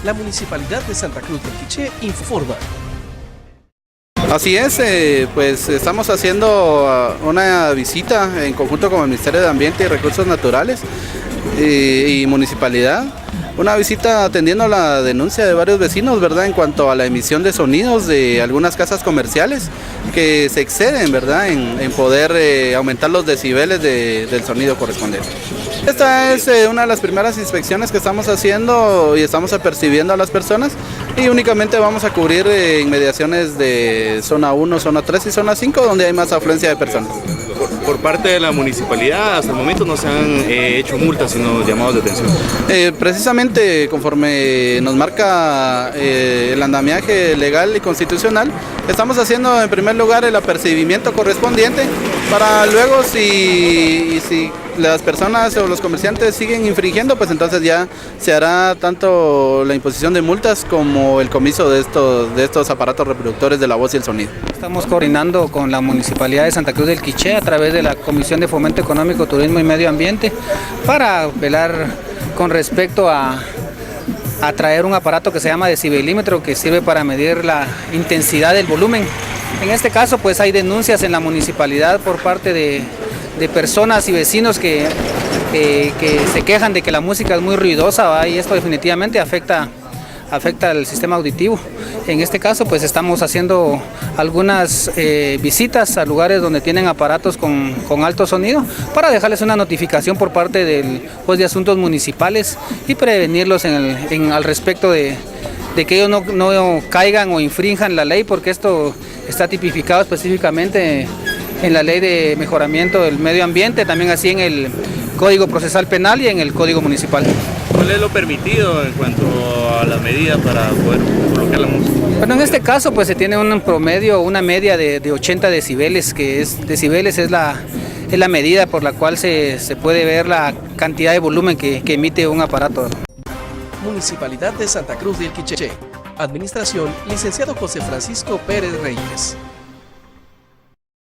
La Municipalidad de Santa Cruz del Quiché informa. Así es, pues estamos haciendo una visita en conjunto con el Ministerio de Ambiente y Recursos Naturales y Municipalidad. Una visita atendiendo la denuncia de varios vecinos, ¿verdad?, en cuanto a la emisión de sonidos de algunas casas comerciales que se exceden, ¿verdad?, en poder aumentar los decibeles del sonido correspondiente. Esta es una de las primeras inspecciones que estamos haciendo y estamos apercibiendo a las personas, y únicamente vamos a cubrir inmediaciones de zona 1, zona 3 y zona 5, donde hay más afluencia de personas. Por parte de la municipalidad, hasta el momento no se han hecho multas, sino llamados de atención. Precisamente conforme nos marca el andamiaje legal y constitucional, estamos haciendo en primer lugar el apercibimiento correspondiente para luego si las personas o los comerciantes siguen infringiendo, pues entonces ya se hará tanto la imposición de multas como el comiso de estos aparatos reproductores de la voz y el sonido. Estamos coordinando con la Municipalidad de Santa Cruz del Quiché a través de la Comisión de Fomento Económico, Turismo y Medio Ambiente para velar con respecto a traer un aparato que se llama decibelímetro, que sirve para medir la intensidad del volumen. En este caso pues hay denuncias en la municipalidad por parte de personas y vecinos que se quejan de que la música es muy ruidosa, ¿va? Y esto definitivamente afecta al sistema auditivo. En este caso pues estamos haciendo algunas visitas a lugares donde tienen aparatos con alto sonido para dejarles una notificación por parte del juez de asuntos municipales y prevenirlos al respecto de que ellos no caigan o infrinjan la ley, porque esto está tipificado específicamente en la Ley de Mejoramiento del Medio Ambiente, también así en el Código Procesal Penal y en el Código Municipal. ¿Cuál es lo permitido en cuanto a la medida para poder colocar la música? Bueno, en este caso pues se tiene un promedio, una media de 80 decibeles, que es la medida por la cual se puede ver la cantidad de volumen que emite un aparato. Municipalidad de Santa Cruz del Quiché. Administración, licenciado José Francisco Pérez Reyes.